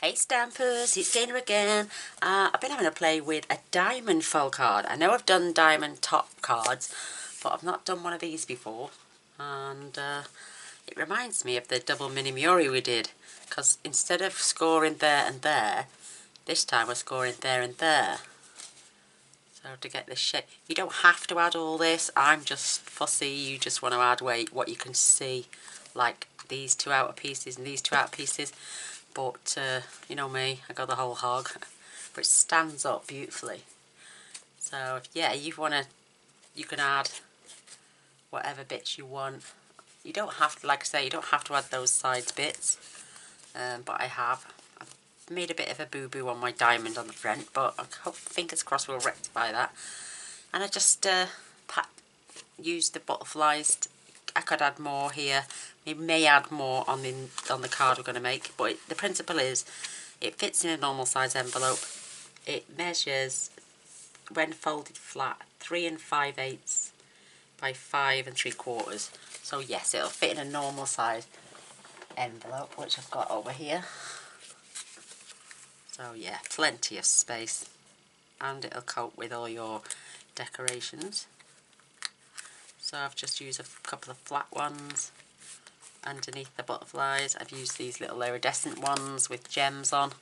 Hey Stampers, it's Gaynor again. I've been having a play with a diamond foil card. I know I've done diamond top cards, but I've not done one of these before. And it reminds me of the double mini Muri we did. Because instead of scoring there and there, this time we're scoring there and there. So to get this shape, you don't have to add all this. I'm just fussy. You just want to add what you can see. Like these two outer pieces and these two outer pieces. But you know me, I go the whole hog. But it stands up beautifully. So yeah, you can add whatever bits you want. You don't have to, like I say, you don't have to add those sides bits. But I've made a bit of a boo-boo on my diamond on the front, but I hope, fingers crossed, we'll rectify that. And I just used the butterflies. I could add more here. We may add more on the card we're going to make, but the principle is it fits in a normal size envelope. It measures, when folded flat, 3 5/8 by 5 3/4. So yes, it'll fit in a normal size envelope, which I've got over here. So yeah, plenty of space, and it'll cope with all your decorations. So I've just used a couple of flat ones underneath the butterflies. I've used these little iridescent ones with gems on,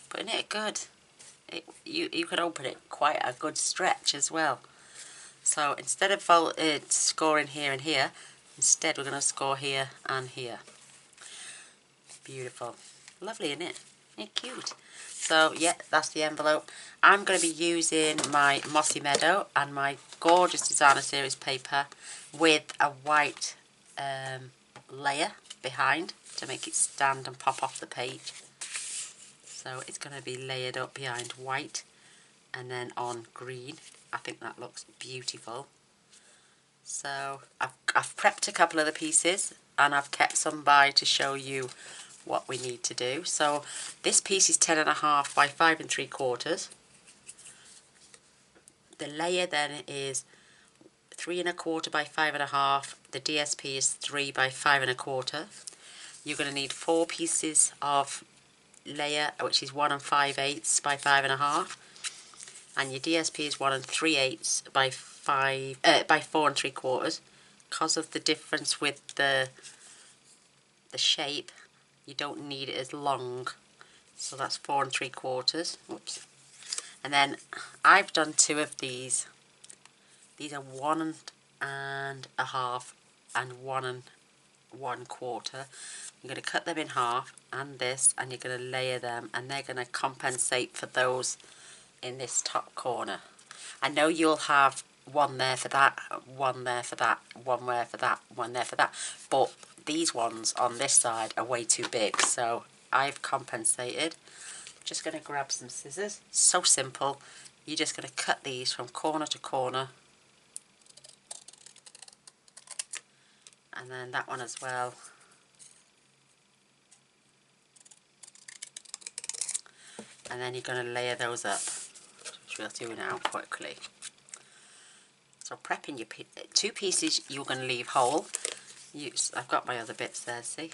but isn't it good? You could open it quite a good stretch as well. So instead of scoring here and here, instead we're going to score here and here. Beautiful. Lovely, isn't it? Isn't it cute? So yeah, that's the envelope. I'm going to be using my Mossy Meadow and my gorgeous Designer Series paper with a white layer behind to make it stand and pop off the page. So it's going to be layered up behind white and then on green. I think that looks beautiful. So I've prepped a couple of the pieces and I've kept some by to show you what we need to do. So this piece is 10.5 by 5 3/4. The layer then is 3 1/4 by 5.5. The DSP is 3 by 5 1/4. You're going to need 4 pieces of layer, which is 1 5/8 by 5.5, and your DSP is 1 3/8 by 4 3/4. Because of the difference with the shape, you don't need it as long, so that's 4 3/4. Oops. And then I've done 2 of these. These are 1 1/2 and 1 1/4. You're going to cut them in half and this, and you're going to layer them, and they're going to compensate for those in this top corner. I know you'll have one there for that, one there for that, one there for that, one there for that, but these ones on this side are way too big, so I've compensated. Just going to grab some scissors. So simple. You're just going to cut these from corner to corner, and then that one as well. And then you're going to layer those up, which we'll do now quickly. So prepping your 2 pieces you're going to leave whole. I've got my other bits there, see?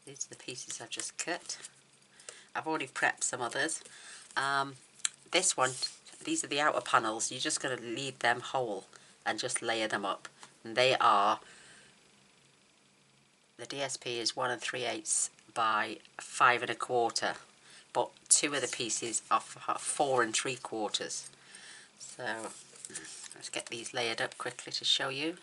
These are the pieces I've just cut. I've already prepped some others. This one, these are the outer panels. You're just going to leave them whole and just layer them up. And they are, the DSP is 1 3/8 by 5 1/4, but 2 of the pieces are 4 3/4. So let's get these layered up quickly to show you.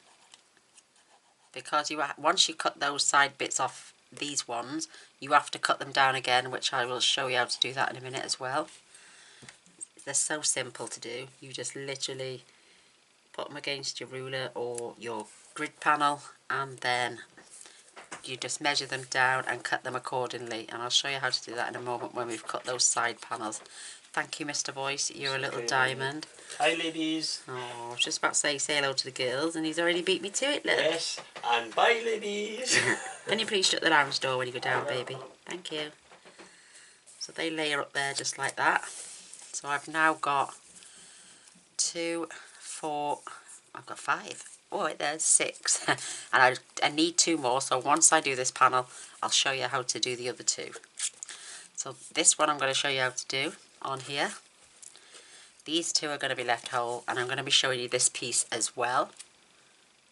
Because once you cut those side bits off these ones, you have to cut them down again, which I will show you how to do that in a minute as well. They're so simple to do. You just literally put them against your ruler or your grid panel, and then you just measure them down and cut them accordingly, and I'll show you how to do that in a moment when we've cut those side panels. Thank you, Mr. Voice. You're a little diamond. Hi, ladies. Oh, I was just about to say hello to the girls, and he's already beat me to it, look. Yes, and bye, ladies. Can you please shut the lounge door when you go down, baby? Thank you. So they layer up there just like that. So I've now got 2, 4, I've got 5. oh, there's 6. And I need 2 more, so once I do this panel, I'll show you how to do the other 2. So this one I'm going to show you how to do on here. These 2 are going to be left whole, and I'm going to be showing you this piece as well.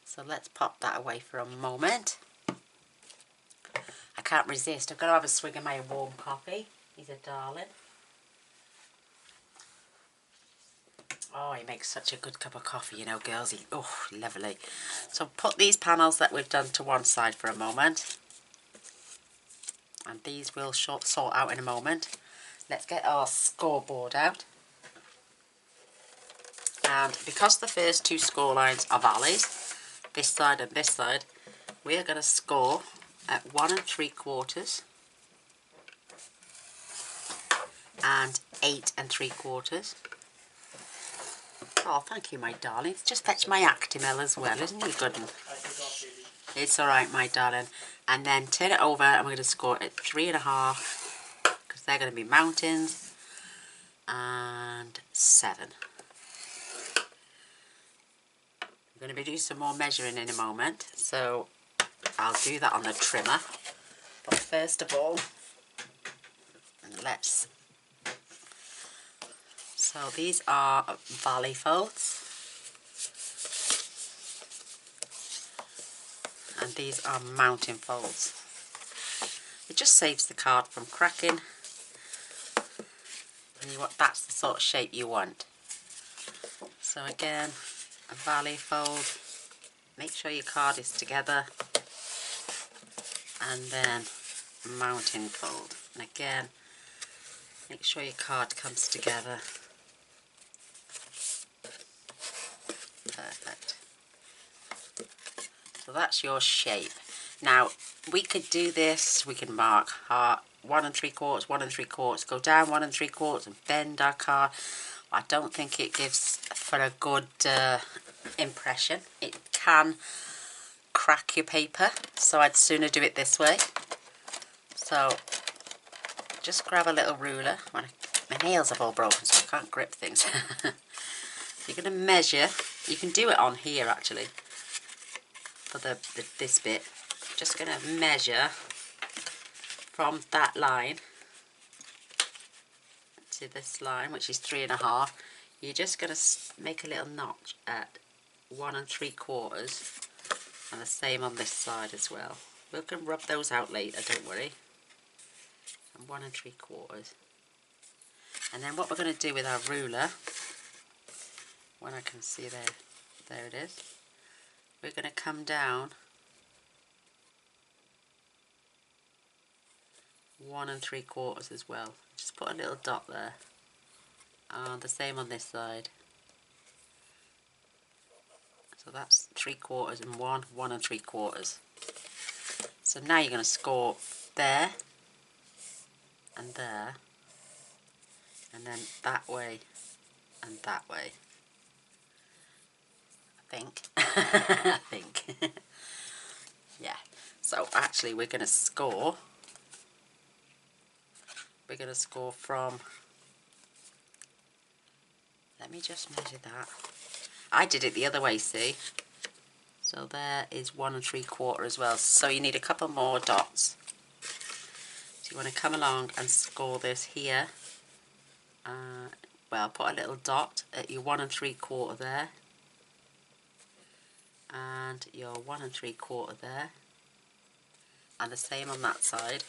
So let's pop that away for a moment. I can't resist. I've got to have a swig of my warm coffee. He's a darling. Oh, he makes such a good cup of coffee, you know, girls. Oh, lovely. So put these panels that we've done to one side for a moment. And these we'll sort out in a moment. Let's get our scoreboard out. And because the first 2 score lines are valleys, this side and this side, we are going to score at 1 3/4 and 8 3/4. Oh, thank you, my darling. Just fetch my Actimel as well, isn't he good? It's alright, my darling. And then turn it over, and we're going to score at 3.5, because they're going to be mountains, and 7. We're going to be doing some more measuring in a moment, so I'll do that on the trimmer. But first of all, so these are valley folds, and these are mountain folds. It just saves the card from cracking, and that's the sort of shape you want. So again, a valley fold, make sure your card is together, and then mountain fold, and again make sure your card comes together. Perfect. So that's your shape. Now we could do this, we can mark heart 1 3/4, 1 3/4, go down 1 3/4 and bend our card. I don't think it gives for a good impression. It can crack your paper, so I'd sooner do it this way. So just grab a little ruler. My nails have all broken, so I can't grip things. You're going to measure. You can do it on here actually for this bit. Just going to measure from that line to this line, which is 3.5. You're just going to make a little notch at 1 3/4, and the same on this side as well. We can rub those out later, don't worry. And 1 3/4. And then what we're going to do with our ruler, when I can see there it is, we're going to come down 1 3/4 as well. Just put a little dot there. And the same on this side. So that's 3/4 and 1 3/4. So now you're going to score there and there, and then that way and that way. I think. I think. Yeah. So actually we're going to score. We're going to score from, let me just measure that. I did it the other way, see? So there is 1 3/4 as well. So you need a couple more dots. So you want to come along and score this here. Well, put a little dot at your 1 3/4 there. And your 1 3/4 there. And the same on that side.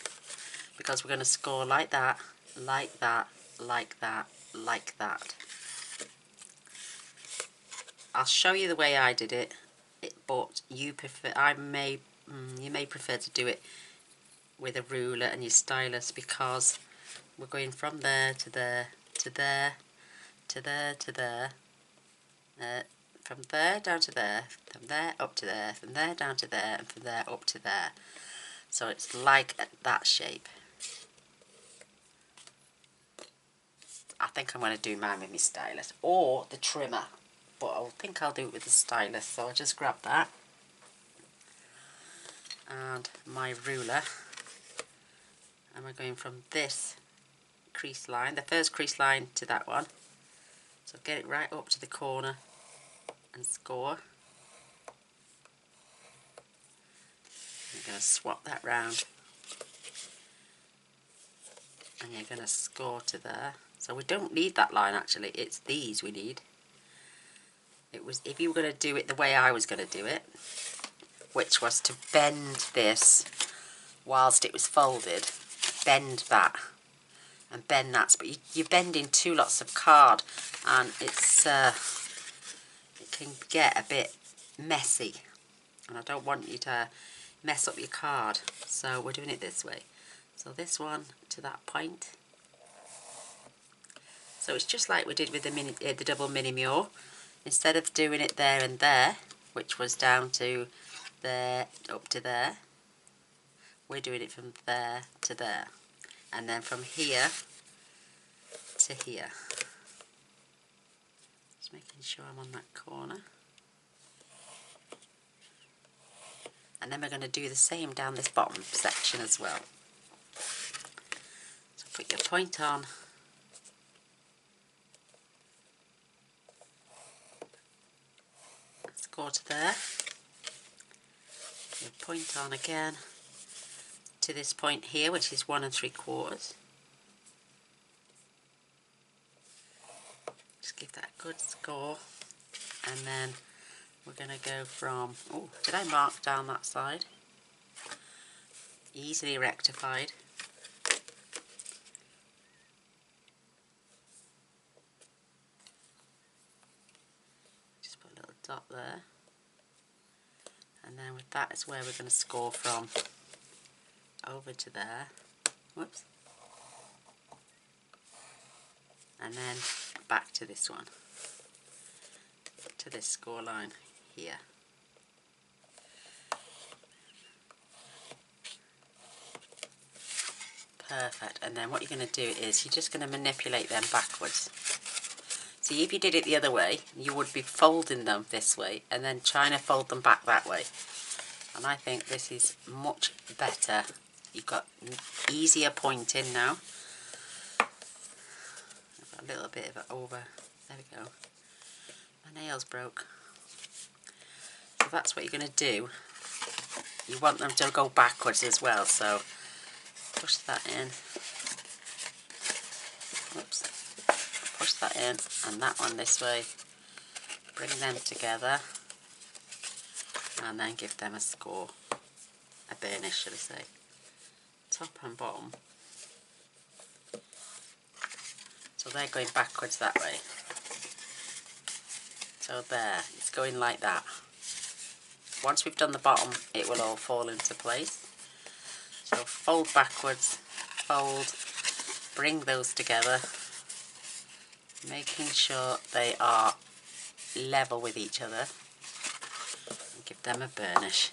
Because we're going to score like that, like that, like that, like that. I'll show you the way I did it, but you may prefer to do it with a ruler and your stylus, because we're going from there to there to there to there to there, from there down to there, from there up to there, from there down to there, and from there up to there. So it's like that shape. I think I'm going to do mine with my stylus or the trimmer, but I think I'll do it with the stylus. So I'll just grab that and my ruler, and we're going from this crease line, the first crease line, to that one. So get it right up to the corner and score. You're going to swap that round. And you're going to score to there. So we don't need that line actually, it's these we need. It was, if you were going to do it the way I was going to do it, which was to bend this whilst it was folded, bend that and bend that, but you're bending two lots of card and it's it can get a bit messy and I don't want you to mess up your card, so we're doing it this way. So this one to that point. So it's just like we did with the double mini mural. Instead of doing it there and there, which was down to there up to there, we're doing it from there to there, and then from here to here. Just making sure I'm on that corner. And then we're going to do the same down this bottom section as well. So put your point on. Score to there. Your point on again to this point here, which is 1 3/4. Just give that a good score, and then we're going to go from, oh, did I mark down that side? Easily rectified. Just put a little dot there, and then with that is where we're going to score from over to there. Whoops. And then back to this one, to this score line here. Perfect. And then what you're going to do is you're just going to manipulate them backwards. See, if you did it the other way, you would be folding them this way and then trying to fold them back that way. And I think this is much better. You've got easier pointing now. I've got a little bit of it over. There we go. My nails broke. So that's what you're going to do. You want them to go backwards as well, so push that in. Oops. Push that in, and that one this way. Bring them together, and then give them a score. A burnish, should I say. Top and bottom. So they're going backwards that way. So there, it's going like that. Once we've done the bottom, it will all fall into place. So fold backwards, fold, bring those together, making sure they are level with each other, and give them a burnish.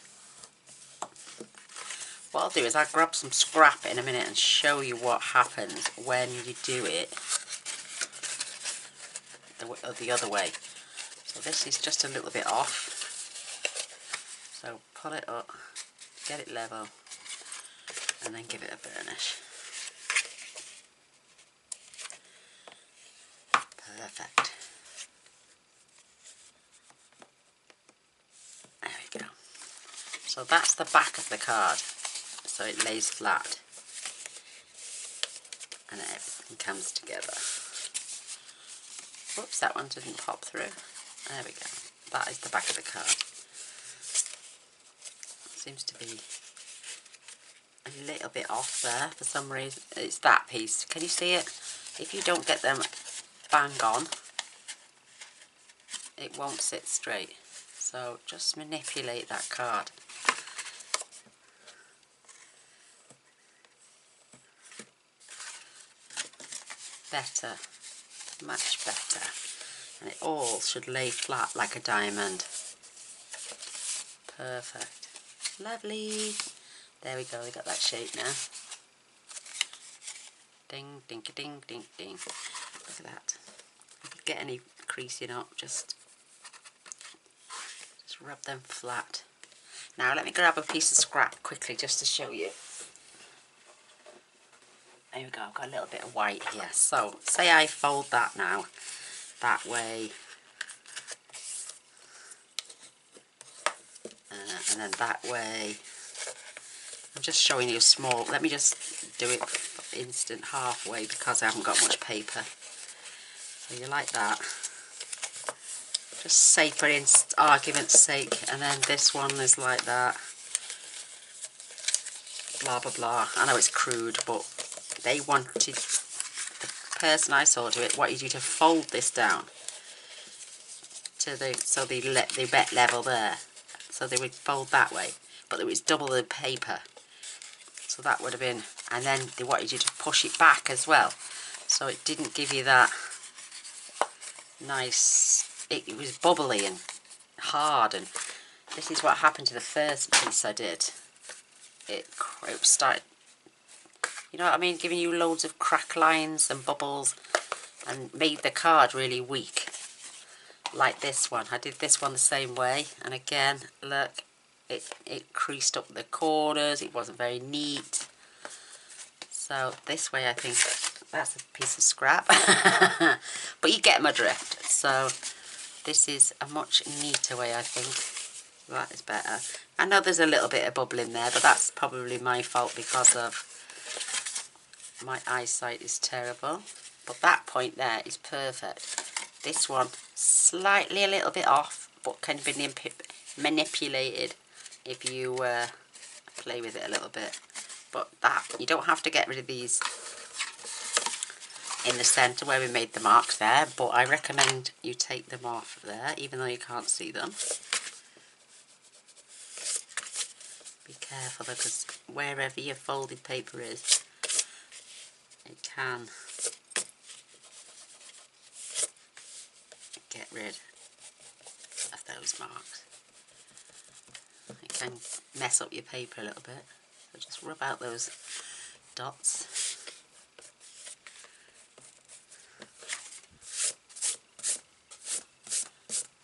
What I'll do is I'll grab some scrap in a minute and show you what happens when you do it the other way. So this is just a little bit off. So pull it up, get it level, and then give it a burnish. Perfect. There we go. So that's the back of the card. So it lays flat. And everything comes together. Whoops, that one didn't pop through. There we go. That is the back of the card. Seems to be a little bit off there for some reason. It's that piece. Can you see it? If you don't get them bang on, it won't sit straight. So just manipulate that card. Better. Much better. And it all should lay flat like a diamond. Perfect. Lovely. There we go, we got that shape now. Ding, ding, ding, ding, ding. Look at that. If you get any creasing up, just rub them flat. Now let me grab a piece of scrap quickly just to show you. There we go, I've got a little bit of white here. So, say I fold that now, that way, and then that way, I'm just showing you small. Let me just do it instant halfway because I haven't got much paper. So you like that. Just say for argument's sake, and then this one is like that. Blah blah blah. I know it's crude, but they wanted, the person I saw do it wanted you to fold this down to the wet level there. So they would fold that way, but it was double the paper. So that would have been, and then they wanted you to push it back as well. So it didn't give you that nice, it was bubbly and hard, and this is what happened to the first piece I did. It started, you know what I mean, giving you loads of crack lines and bubbles and made the card really weak. Like this one, I did this one the same way, and again, look, it creased up the corners, it wasn't very neat. So this way I think that's a piece of scrap, but you get my drift. So this is a much neater way, I think. That is better. I know there's a little bit of bubble in there, but that's probably my fault because of my eyesight is terrible. But that point there is perfect. This one, slightly a little bit off, but can be manipulated if you play with it a little bit. But that, you don't have to get rid of these in the centre where we made the marks there, but I recommend you take them off there, even though you can't see them. Be careful though, because wherever your folded paper is, it can get rid of those marks. It can mess up your paper a little bit, so just rub out those dots.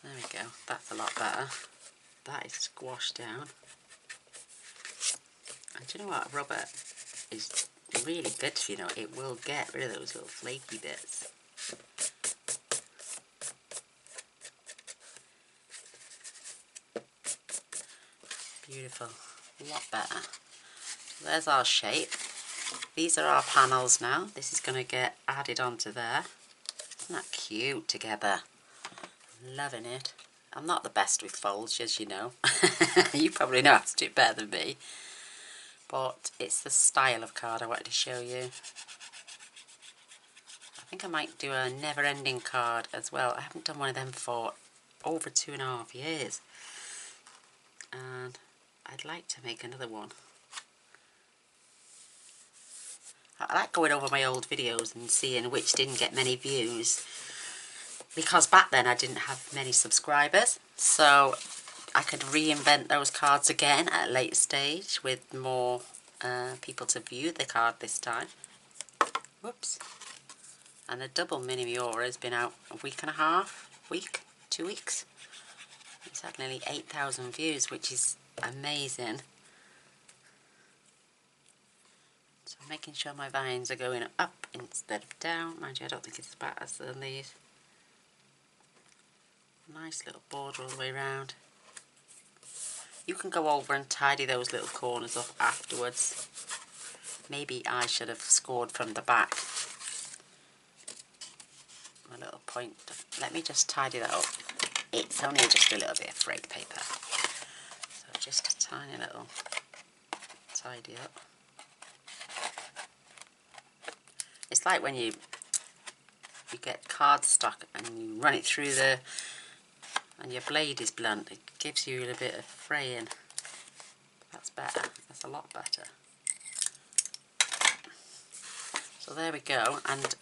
There we go, that's a lot better. That is squashed down. And do you know what, rubber is really good, you know, it will get rid of those little flaky bits. Beautiful, a lot better. So there's our shape. These are our panels now. This is going to get added onto there. Isn't that cute together? I'm loving it. I'm not the best with folds, as you know. You probably know how to do it better than me. But it's the style of card I wanted to show you. I think I might do a never-ending card as well. I haven't done one of them for over 2.5 years. And I'd like to make another one. I like going over my old videos and seeing which didn't get many views, because back then I didn't have many subscribers, so I could reinvent those cards again at a later stage with more people to view the card this time. Whoops. And the double mini Miura has been out a week and a half, 2 weeks. It's had nearly 8,000 views, which is amazing. So I'm making sure my vines are going up instead of down. Mind you, I don't think it's as bad as these. Nice little border all the way around. You can go over and tidy those little corners up afterwards. Maybe I should have scored from the back. A little point. Let me just tidy that up. It's only just a little bit of frayed paper. So just a tiny little tidy up. It's like when you get cardstock and you run it through and your blade is blunt, it gives you a bit of fraying. That's better, that's a lot better. So there we go, and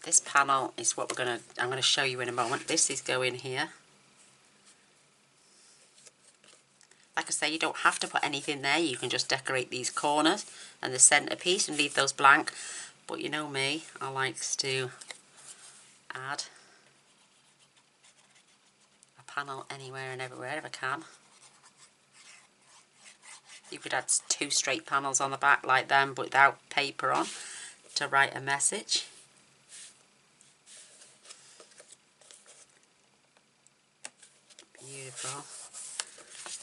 this panel is what I'm going to show you in a moment. This is going here. Like I say, you don't have to put anything there, you can just decorate these corners and the centerpiece and leave those blank. But you know me, I like to add a panel anywhere and everywhere if I can. You could add 2 straight panels on the back like them, but without paper on, to write a message. Beautiful.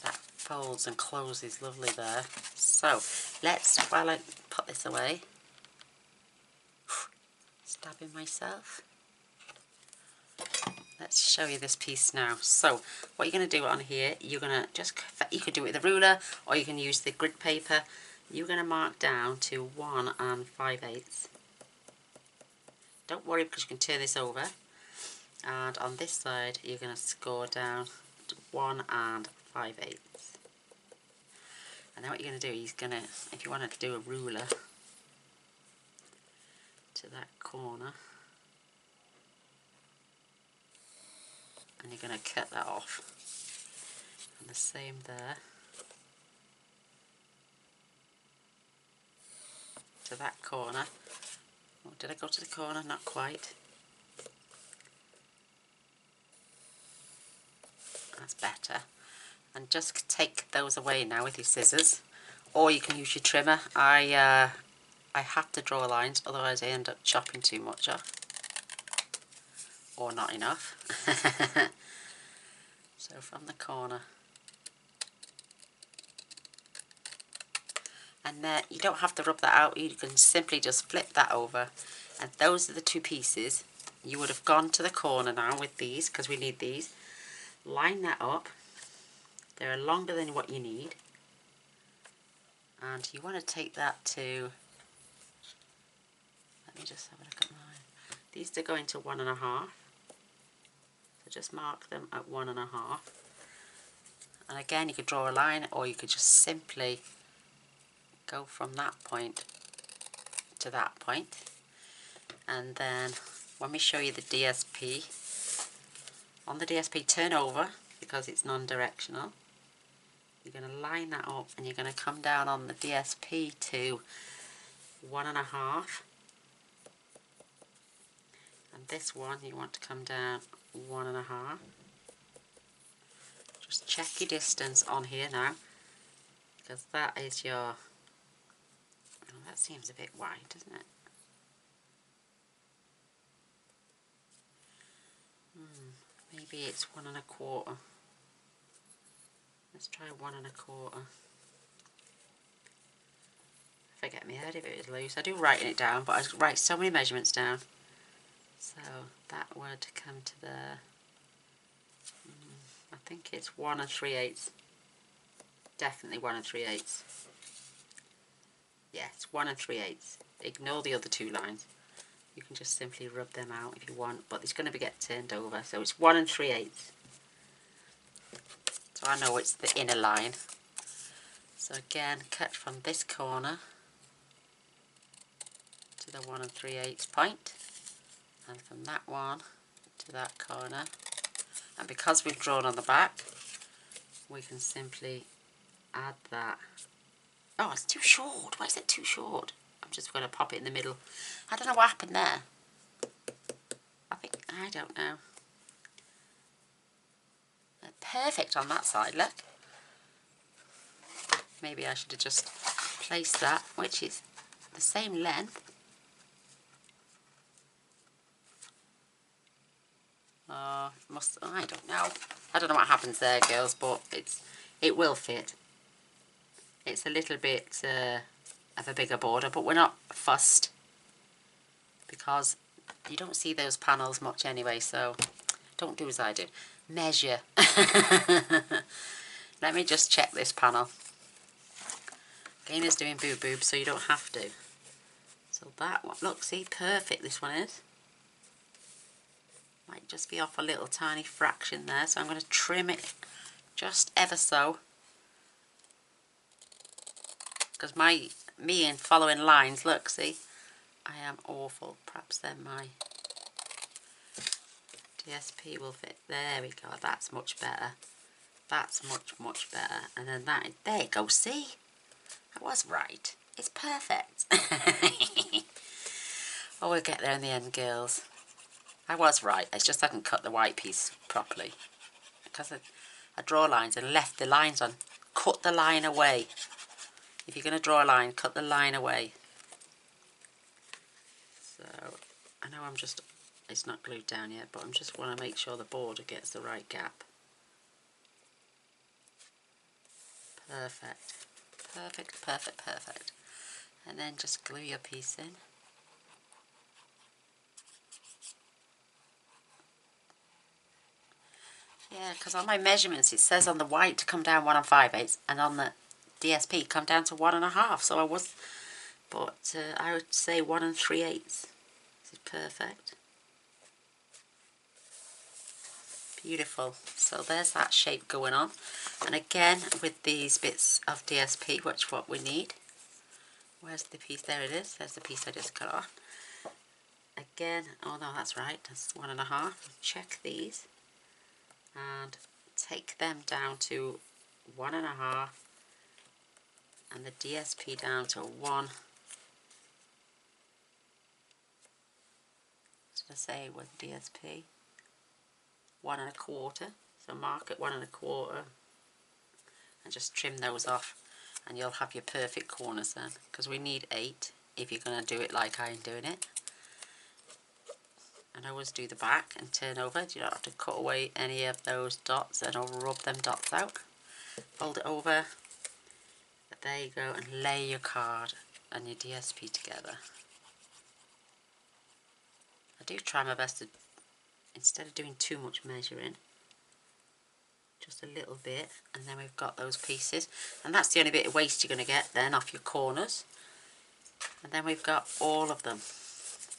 That folds and closes lovely there. So let's, while I put this away, stabbing myself. Let's show you this piece now. So what you're going to do on here, you're going to just, you could do it with a ruler or you can use the grid paper. You're going to mark down to 1 5/8. Don't worry because you can turn this over. And on this side you're going to score down to 1 5/8. And then what you're going to do is going to, if you wanted to do a ruler to that corner, and you're going to cut that off. And the same there to that corner. Oh, did I go to the corner? Not quite. That's better. And just take those away now with your scissors, or you can use your trimmer. I have to draw lines, otherwise I end up chopping too much off, or not enough. So from the corner, and then you don't have to rub that out, you can simply just flip that over, and those are the two pieces. You would have gone to the corner now with these, because we need these. Line that up. They're longer than what you need, and you want to take that to, let me just have a look at mine. These are going to 1 1/2, so just mark them at 1 1/2. And again, you could draw a line, or you could just simply go from that point to that point. And then when we show you the DSP, on the DSP turn over because it's non-directional. You're going to line that up and you're going to come down on the DSP to 1 1/2. And this one you want to come down 1 1/2. Just check your distance on here now, because that is your, oh, that seems a bit wide, doesn't it? Maybe it's 1 1/4. Let's try 1 1/4. Forget me head if it was loose. I do writing it down, but I write so many measurements down. So that would come to the, I think it's 1 3/8. Definitely 1 3/8. Yes, 1 3/8. Ignore the other two lines. You can just simply rub them out if you want, but it's going to get turned over. So it's 1 3/8. So I know it's the inner line. So again, cut from this corner to the 1 3/8 point, and from that one to that corner. And because we've drawn on the back, we can simply add that. Oh, it's too short. Why is it too short? I'm just going to pop it in the middle. I don't know what happened there. I don't know. Perfect on that side, look. Maybe I should have just placed that, which is the same length. I don't know. I don't know what happens there, girls, but it will fit. It's a little bit of a bigger border, but we're not fussed because you don't see those panels much anyway, so don't do as I do. Measure. Let me just check this panel. Gaynor's doing boob boob, so you don't have to. So that one, look, see, perfect this one is. Might just be off a little tiny fraction there, so I'm going to trim it just ever so. Because me in following lines, look, see, I am awful. Perhaps then my DSP will fit. There we go, that's much better. That's much better. And then that, there you go, see? I was right. It's perfect. Oh, we'll get there in the end, girls. I was right. I just hadn't cut the white piece properly. Because I draw lines and left the lines on. Cut the line away. If you're going to draw a line, cut the line away. So, I know it's not glued down yet, but I just want to make sure the border gets the right gap. Perfect. Perfect, perfect, perfect. And then just glue your piece in. Yeah, because on my measurements it says on the white to come down 1 5/8 and on the DSP come down to 1 1/2. So I was, but I would say 1 3/8. This is perfect. Beautiful. So there's that shape going on. And again with these bits of DSP, which what we need. Where's the piece? There it is. There's the piece I just cut off. Again, oh no, that's right. That's 1 1/2. Check these and take them down to 1 1/2 and the DSP down to 1. What did I say with DSP? 1 1/4. So mark it 1 1/4 and just trim those off and you'll have your perfect corners then, because we need 8 if you're going to do it like I'm doing it. And I always do the back and turn over. You don't have to cut away any of those dots and I'll rub them dots out. Fold it over. But there you go, and lay your card and your DSP together. I do try my best to, instead of doing too much measuring, just a little bit, and then we've got those pieces. And that's the only bit of waste you're going to get then off your corners. And then we've got all of them.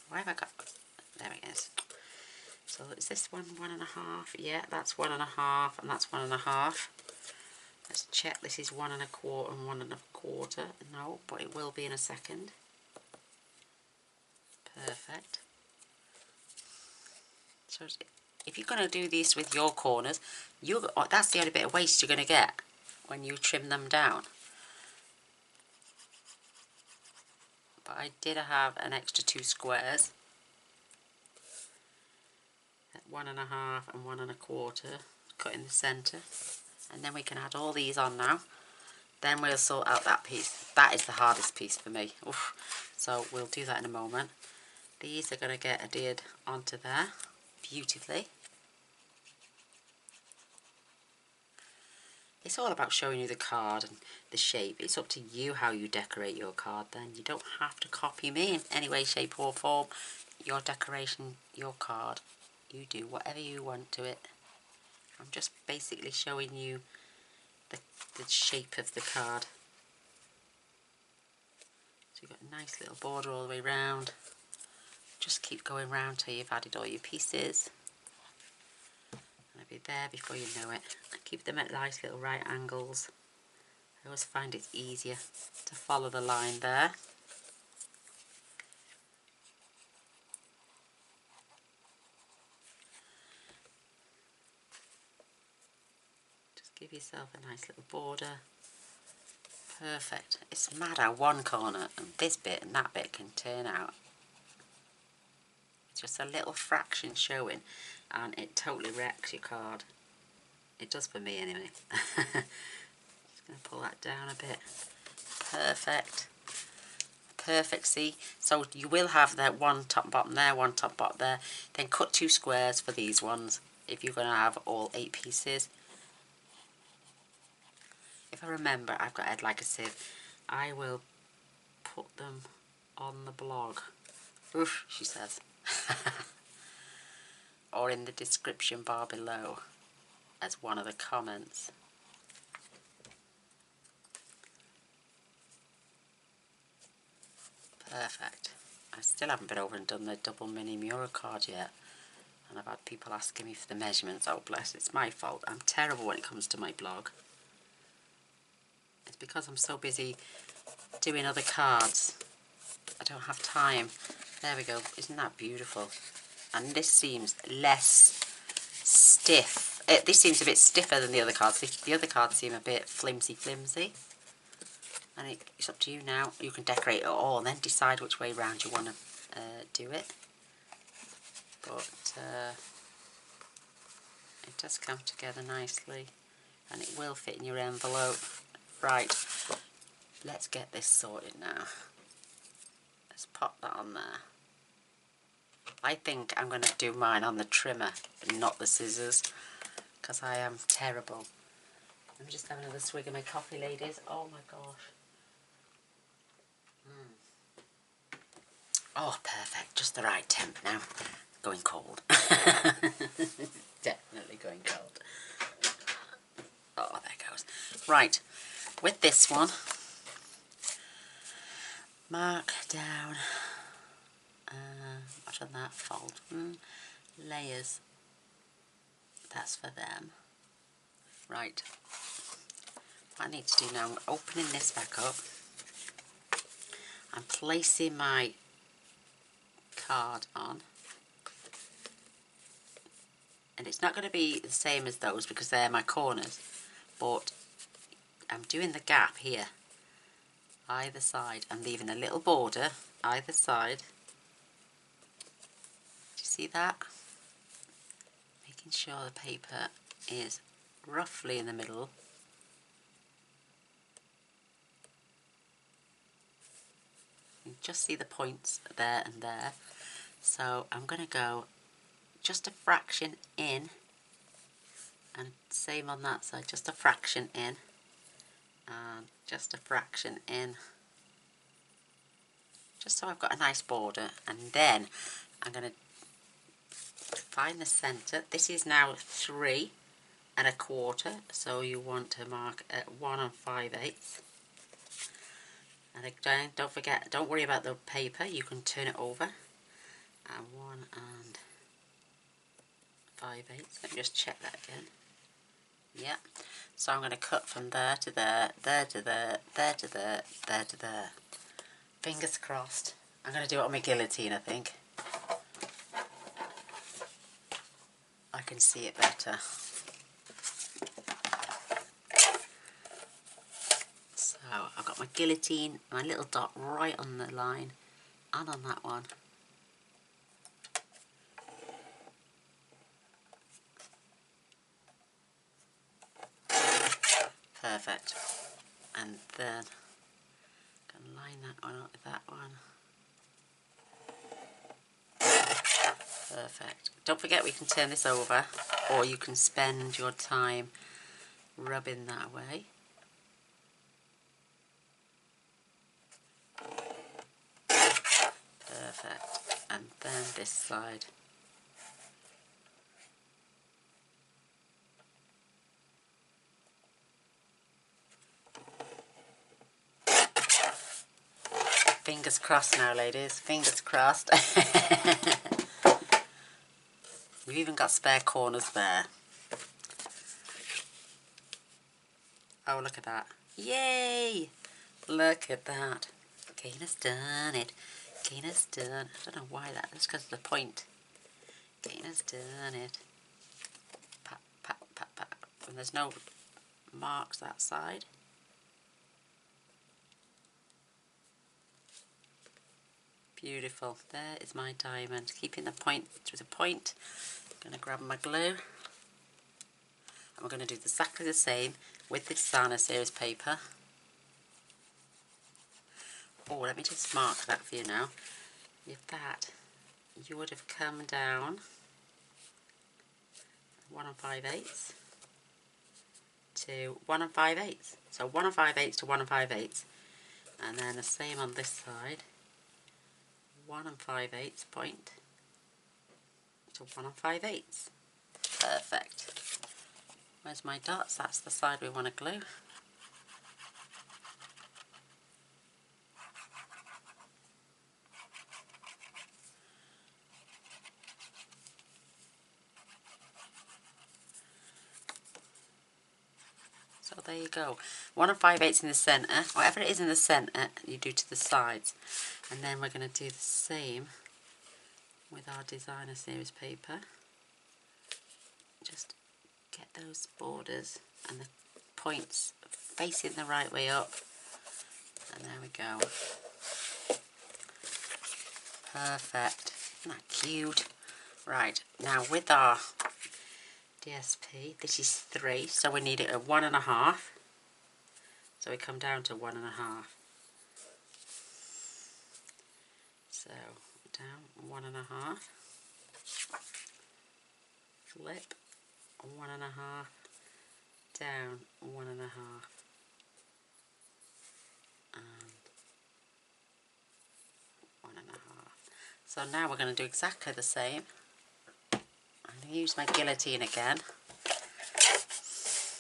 Why have I got... There it is. So is this one 1 1/2? Yeah, that's 1 1/2 and that's 1 1/2. Let's check this is 1 1/4 and 1 1/4. No, but it will be in a second. Perfect. So if you're going to do this with your corners, that's the only bit of waste you're going to get when you trim them down. But I did have an extra 2 squares. 1 1/2 and 1 1/4 cut in the centre, and then we can add all these on now. Then we'll sort out that piece. That is the hardest piece for me. Oof. So we'll do that in a moment. These are going to get adhered onto there beautifully. It's all about showing you the card and the shape. It's up to you how you decorate your card then. You don't have to copy me in any way, shape or form. Your decoration, your card. You do whatever you want to it. I'm just basically showing you the shape of the card. So you've got a nice little border all the way round. Just keep going round till you've added all your pieces. And they'll be there before you know it. And keep them at nice little right angles. I always find it's easier to follow the line there. Give yourself a nice little border. Perfect. It's mad how one corner and this bit and that bit can turn out. It's just a little fraction showing and it totally wrecks your card. It does for me anyway. Just going to pull that down a bit. Perfect. Perfect, see? So you will have that one top bottom there, one top bottom there. Then cut 2 squares for these ones if you're going to have all 8 pieces. If I remember, I've got head like a sieve. I will put them on the blog. Oof, she says. Or in the description bar below as one of the comments. Perfect. I still haven't been over and done the double mini mural card yet. And I've had people asking me for the measurements. Oh bless, it's my fault. I'm terrible when it comes to my blog. It's because I'm so busy doing other cards. I don't have time. There we go. Isn't that beautiful? And this seems less stiff. This seems a bit stiffer than the other cards. The other cards seem a bit flimsy. And it's up to you now. You can decorate it all and then decide which way round you want to do it. But it does come together nicely. And it will fit in your envelope. Right, let's get this sorted now. Let's pop that on there. I think I'm going to do mine on the trimmer, not the scissors, because I am terrible. Let me just have another swig of my coffee, ladies. Oh my gosh. Oh, perfect. Just the right temp now. Going cold. Definitely going cold. Oh, there goes. Right. With this one, mark down. What's on that fold? Layers. That's for them. Right. What I need to do now, I'm opening this back up. I'm placing my card on. And it's not going to be the same as those because they're my corners. But I'm doing the gap here. Either side. I'm leaving a little border either side. Do you see that? Making sure the paper is roughly in the middle. You just see the points there and there. So I'm going to go just a fraction in, and same on that side, just a fraction in, and just a fraction in, just so I've got a nice border. And then I'm going to find the centre. This is now 3 1/4, so you want to mark at 1 5/8. And again, don't forget, don't worry about the paper, you can turn it over. And 1 5/8. Let me just check that again. Yeah. So I'm going to cut from there to there, there to there, there to there, there to there. Fingers crossed. I'm going to do it on my guillotine, I think. I can see it better. So I've got my guillotine, my little dot right on the line, and on that one. Perfect. And then I can line that one up with that one. Perfect. Don't forget we can turn this over, or you can spend your time rubbing that away. Perfect. And then this side. Fingers crossed now, ladies. Fingers crossed. We've even got spare corners there. Oh, look at that. Yay! Look at that. Gaynor's done it. Gaynor's done. I don't know why that. That's because of the point. Gaynor's done it. Pat, pat, pat, pat. And there's no marks that side. Beautiful. There is my diamond. Keeping the point to the point. I'm going to grab my glue. And we're going to do exactly the same with the designer series paper. Oh, let me just mark that for you now. With that, you would have come down 1 5/8 to 1 5/8. So 1 5/8 to 1 5/8. And then the same on this side. 1 5/8 point to 1 5/8. Perfect. Where's my dots? That's the side we want to glue. So there you go. 1 5/8 in the centre. Whatever it is in the centre, you do to the sides. And then we're going to do the same with our designer series paper. Just get those borders and the points facing the right way up. And there we go. Perfect. Isn't that cute? Right, now with our DSP, this is 3, so we need it at 1 1/2. So we come down to 1 1/2. So down 1 1/2. Flip 1 1/2 down 1.5 and 1.5. So now we're going to do exactly the same. I'm going to use my guillotine again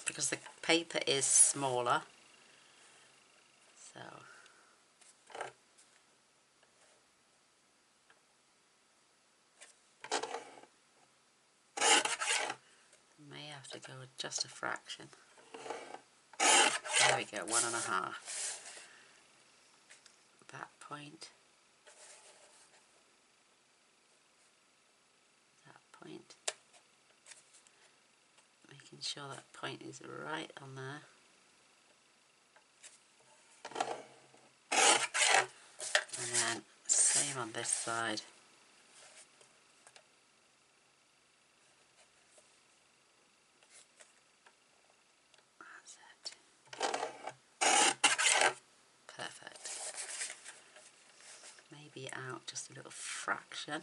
because the paper is smaller. So may have to go with just a fraction. There we go, 1.5. That point. That point. Making sure that point is right on there. And then same on this side. Perfect. Maybe out just a little fraction.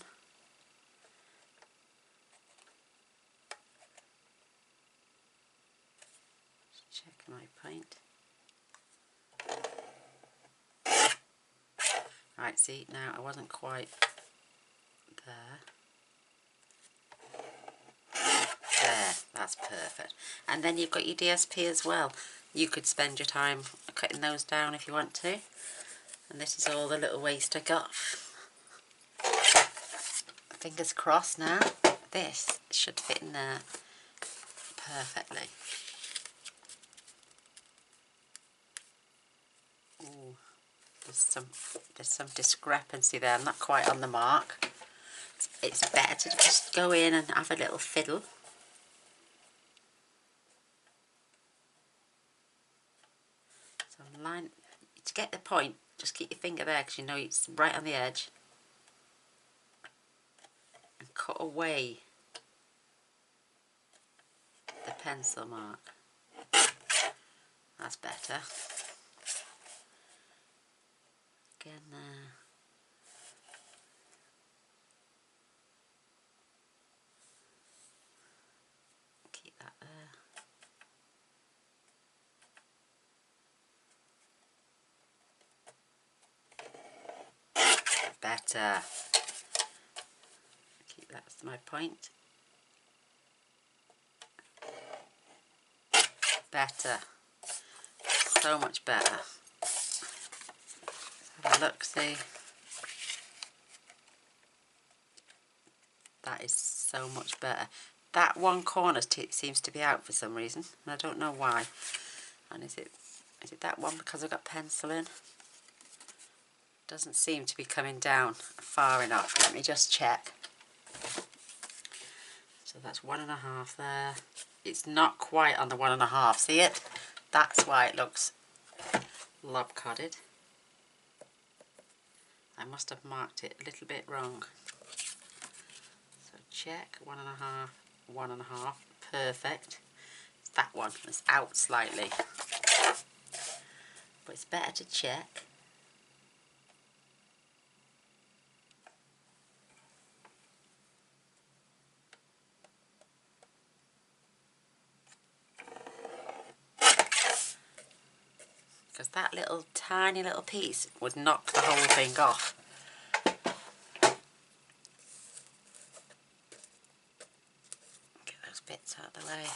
Just check my point. Right, see, now I wasn't quite there. There, that's perfect. And then you've got your DSP as well. You could spend your time cutting those down if you want to. And this is all the little waste I got. Fingers crossed now. This should fit in there perfectly. Ooh, there's some discrepancy there. I'm not quite on the mark. It's better to just go in and have a little fiddle. So line, to get the point, just keep your finger there because you know it's right on the edge. And cut away the pencil mark. That's better. Again there. Keep that there. Better. Keep that as my point. Better. So much better. Have a look, see. That is so much better. That one corner seems to be out for some reason, and I don't know why. And is it that one because I've got pencil in? Doesn't seem to be coming down far enough. Let me just check. So that's 1.5 there. It's not quite on the 1.5. See it? That's why it looks lopsided. I must have marked it a little bit wrong. So check 1.5, 1.5. Perfect. That one is out slightly. But it's better to check. Because that little tiny little piece would knock the whole thing off. Get those bits out of the way.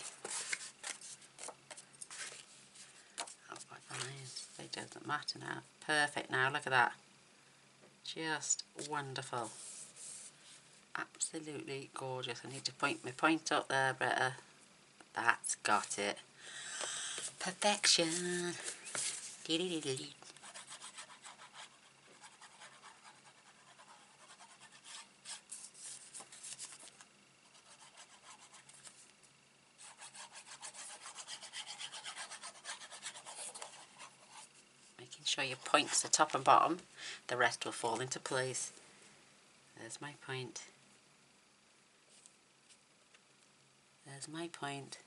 Oh my eyes, they doesn't matter now. Perfect now, look at that. Just wonderful. Absolutely gorgeous. I need to point my point up there better. That's got it. Perfection. Making sure your points are top and bottom, the rest will fall into place. There's my point. There's my point.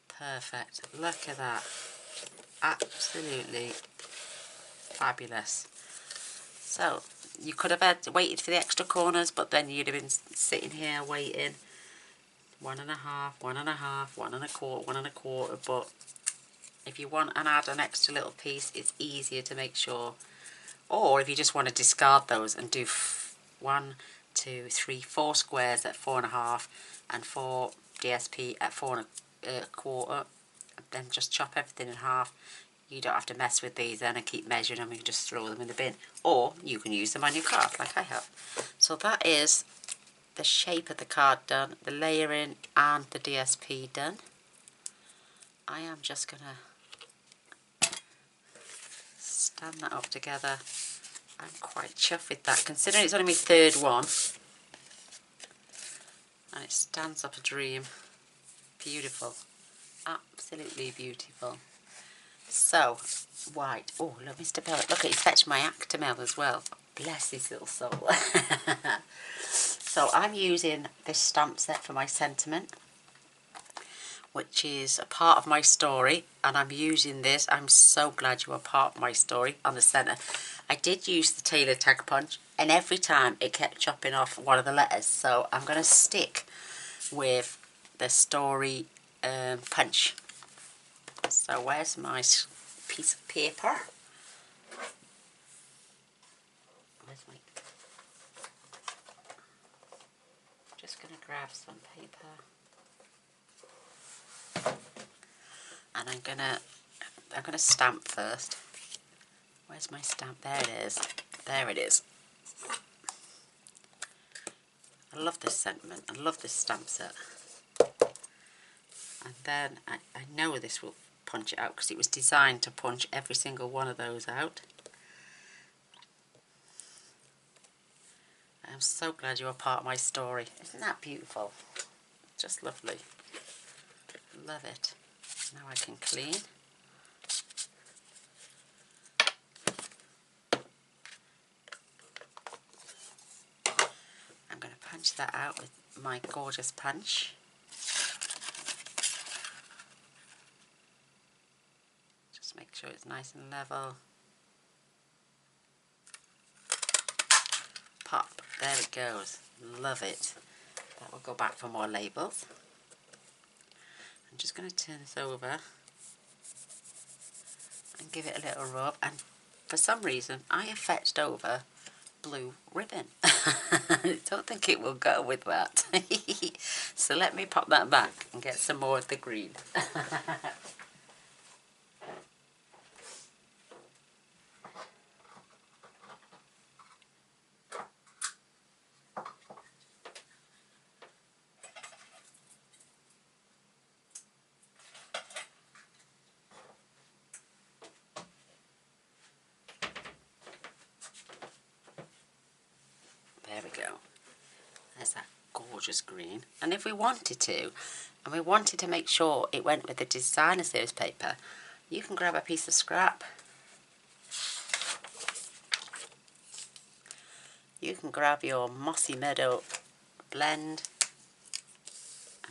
Perfect. Look at that. Absolutely fabulous. So you could have waited for the extra corners, but then you'd have been sitting here waiting. 1.5, 1.5, 1.25, 1.25, but if you want and add an extra little piece, it's easier to make sure. Or if you just want to discard those and do 1, 2, 3, 4 squares at 4.5 and 4 DSP at 4.25, then just chop everything in half. You don't have to mess with these then and keep measuring them, you just throw them in the bin. Or you can use them on your card like I have. So that is the shape of the card done, the layering and the DSP done. I am just going to stand that up together. I'm quite chuffed with that, considering it's only my third one. And it stands up a dream. Beautiful. Absolutely beautiful. So, white. Oh, look, Mr. Bellet. Look, he's fetched my Actimel as well. Bless his little soul. So, I'm using this stamp set for my sentiment, which is a part of my story. And I'm using this. I'm so glad you are part of my story on the centre. I did use the tailor tag punch, and every time it kept chopping off one of the letters. So, I'm going to stick with the story punch. So where's my piece of paper? Where's my... Just going to grab some paper. And I'm gonna stamp first. Where's my stamp? There it is. There it is. I love this sentiment. I love this stamp set. And then I know this will punch it out because it was designed to punch every single one of those out. I'm so glad you're a part of my story. Isn't that beautiful? Just lovely. Love it. Now I can clean. I'm going to punch that out with my gorgeous punch. Just make sure it's nice and level. Pop. There it goes. Love it. That will go back for more labels. I'm just going to turn this over and give it a little rub, and for some reason I have fetched over blue ribbon. I don't think it will go with that. So let me pop that back and get some more of the green. There we go. There's that gorgeous green. And if we wanted to, and we wanted to make sure it went with the designer series paper, you can grab a piece of scrap. You can grab your Mossy Meadow blend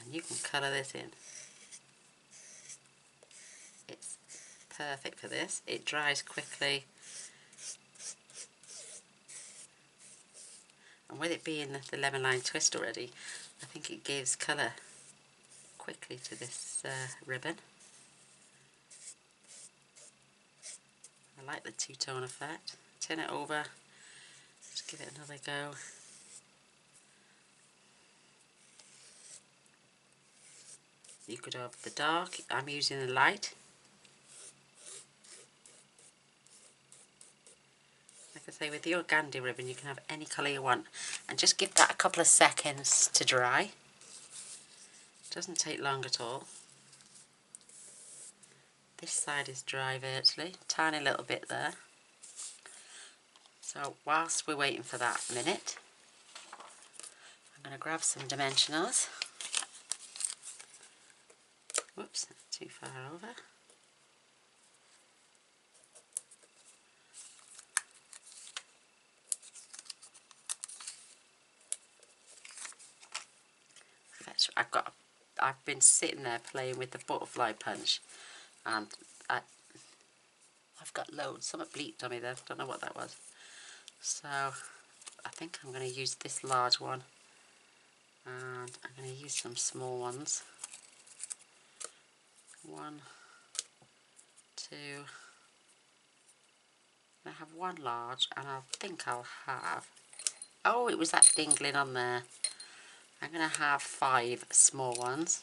and you can colour this in. It's perfect for this. It dries quickly. And with it being the lemon lime twist already, I think it gives colour quickly to this ribbon. I like the two-tone effect. Turn it over, just give it another go. You could have the dark, I'm using the light. Like I say, with the organdy ribbon you can have any colour you want, and just give that a couple of seconds to dry. Doesn't take long at all. This side is dry virtually, tiny little bit there. So whilst we're waiting for that minute, I'm going to grab some dimensionals. Whoops, too far over. I've been sitting there playing with the butterfly punch, and I've got loads. Something bleeped on me there, don't know what that was. So I think I'm going to use this large one And I'm going to use some small ones. 1, 2. I have one large, and I think I'll have, oh, it was that dingling on there. I'm going to have 5 small ones.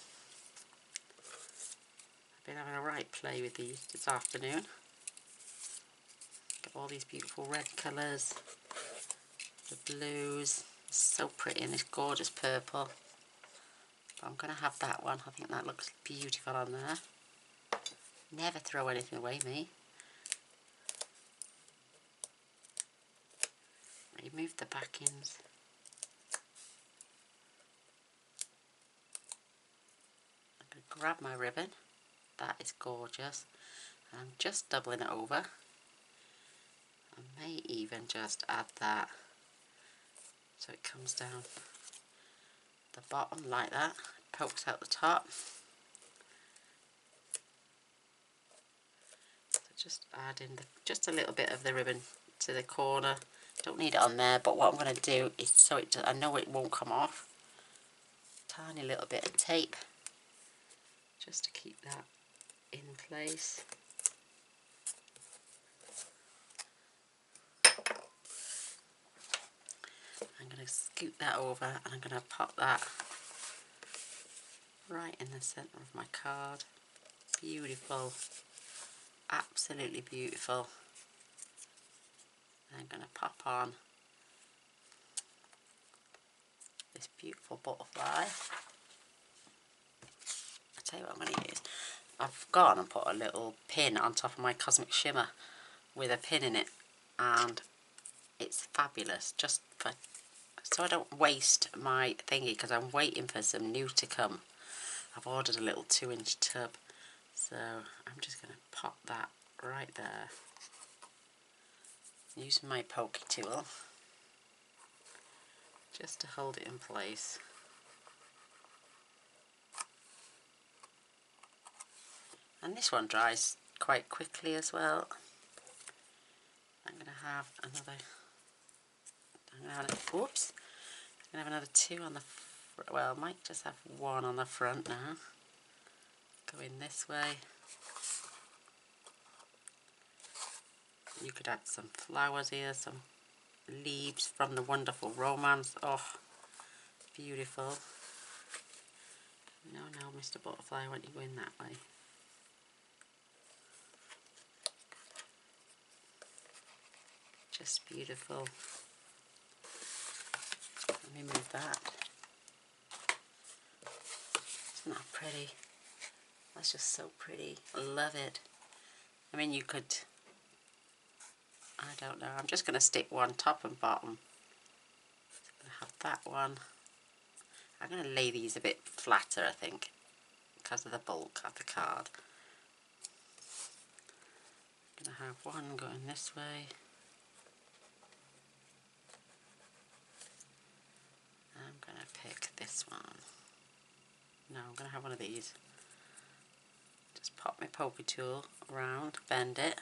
I've been having a right play with these this afternoon. Got all these beautiful red colours, the blues, it's so pretty, and this gorgeous purple. But I'm going to have that one. I think that looks beautiful on there. Never throw anything away, me. Remove the backings. I'm going to grab my ribbon. That is gorgeous. And I'm just doubling it over. I may even just add that so it comes down the bottom like that, pokes out the top. So just add in just a little bit of the ribbon to the corner. Don't need it on there, but what I'm going to do is, so I know it won't come off, tiny little bit of tape just to keep that in place. I'm going to scoot that over, and I'm going to pop that right in the centre of my card. Beautiful, absolutely beautiful. And I'm going to pop on this beautiful butterfly. I'll tell you what I'm going to use. I've gone and put a little pin on top of my Cosmic Shimmer with a pin in it, and it's fabulous, just for, so I don't waste my thingy, because I'm waiting for some new to come. I've ordered a little 2-inch tub, so I'm just going to pop that right there using my pokey tool just to hold it in place. And this one dries quite quickly as well. I'm going to have another, whoops, I'm going to have another 2 on the, well, I might just have 1 on the front now. Going this way. You could add some flowers here, some leaves from the Wonderful Romance. Oh, beautiful. No, Mr. Butterfly, I want you going that way. Just beautiful. Let me move that. Isn't that pretty? That's just so pretty. I love it. I mean, you could, I don't know, I'm just going to stick one top and bottom. I'm going to have that one. I'm going to lay these a bit flatter, I think, because of the bulk of the card. I'm going to have one going this way. I'm going to pick this one. No, I'm going to have one of these. Just pop my pokey tool around, bend it.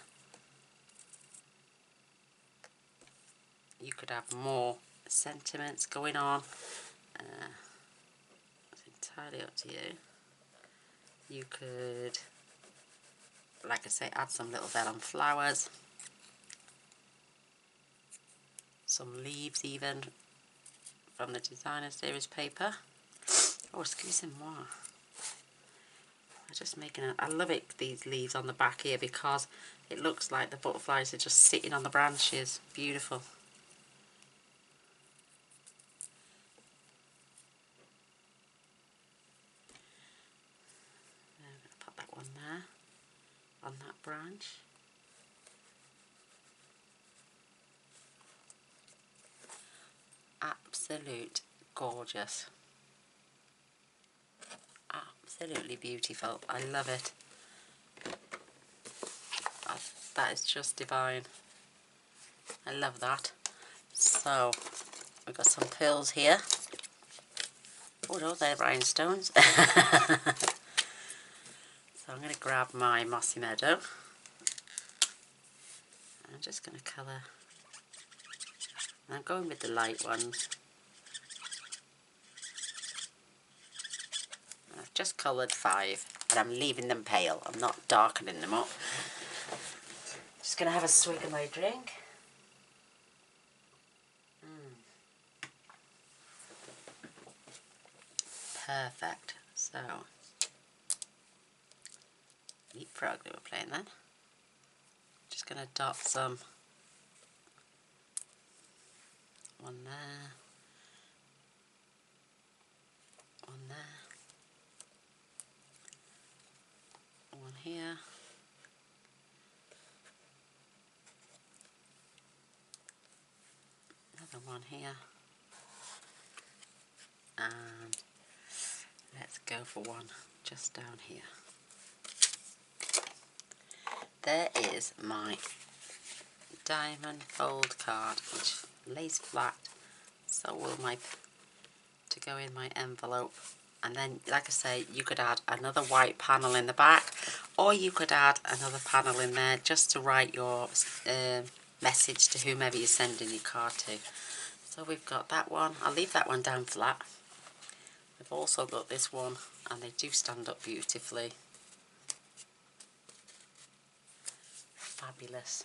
You could have more sentiments going on. It's entirely up to you. You could, like I say, add some little vellum flowers. Some leaves even from the designer series paper. Oh, excusez-moi. I'm just making it. I love it, these leaves on the back here, because it looks like the butterflies are just sitting on the branches. Beautiful. I'm going to put that one there on that branch. Absolute gorgeous. Absolutely beautiful. I love it. That is just divine. I love that. So we've got some pearls here. Oh no, they're rhinestones. So I'm going to grab my Mossy Meadow. I'm just going to colour. I'm going with the light ones. just coloured 5, and I'm leaving them pale. I'm not darkening them up. Just going to have a swig of my drink. Perfect. So, leapfrog they were playing then. Just going to dot some. One there. One there. One here. Another one here. And let's go for one just down here. There is my diamond fold card, which lays flat, so will my to go in my envelope. And then, like I say, you could add another white panel in the back, or you could add another panel in there just to write your message to whomever you're sending your card to. So we've got that one. I'll leave that one down flat. We've also got this one, and they do stand up beautifully. Fabulous.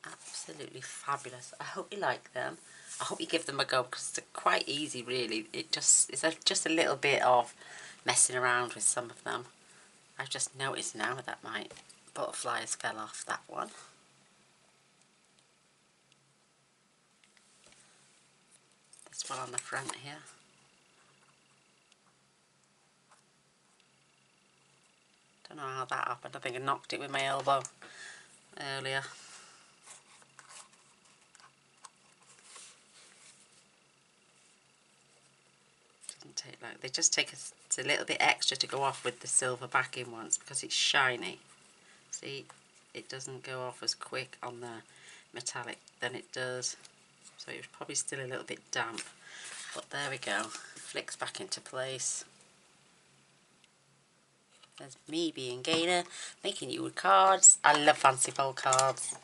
Absolutely fabulous. I hope you like them. I hope you give them a go, because they're quite easy really. It's just a little bit of messing around with some of them. I've just noticed now that my butterflies fell off that one. This one on the front here. Don't know how that happened. I think I knocked it with my elbow earlier. They just take a little bit extra to go off with the silver backing ones because it's shiny. See, it doesn't go off as quick on the metallic than it does, so it was probably still a little bit damp, but there we go. Flicks back into place. There's me being Gaynor, making you with cards. I love fancy fold cards.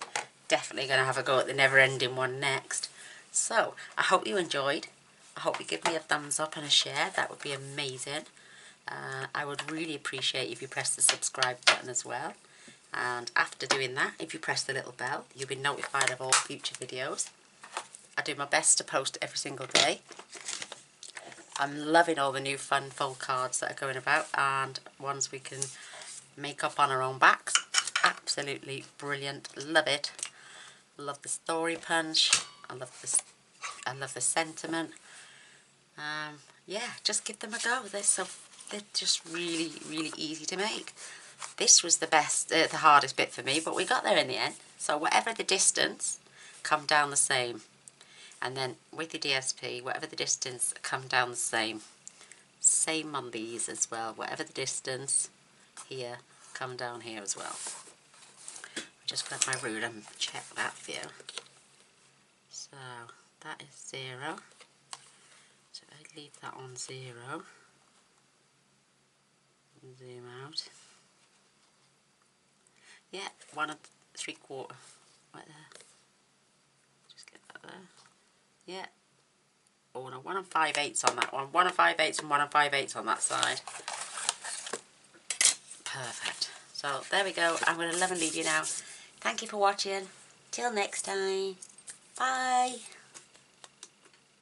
Definitely going to have a go at the never ending one next. So I hope you enjoyed. I hope you give me a thumbs up and a share. That would be amazing. I would really appreciate if you press the subscribe button as well. And after doing that, if you press the little bell, you'll be notified of all future videos. I do my best to post every single day. I'm loving all the new fun fold cards that are going about, and ones we can make up on our own backs. Absolutely brilliant. Love it. Love the story punch. I love the sentiment. Yeah, just give them a go. They're just really, really easy to make. This was the hardest bit for me, but we got there in the end. So whatever the distance, come down the same. And then with your DSP, whatever the distance, come down the same. Same on these as well. Whatever the distance here, come down here as well. Just grab my ruler and check that for you. So that is 0. So I leave that on 0. Zoom out. Yeah, 1 3/4 right there. Just get that there. Yeah. Oh no, 1 5/8 on that one. 1 5/8 and 1 5/8 on that side. Perfect. So there we go. I'm going to love and leave you now. Thank you for watching. Till next time. Bye.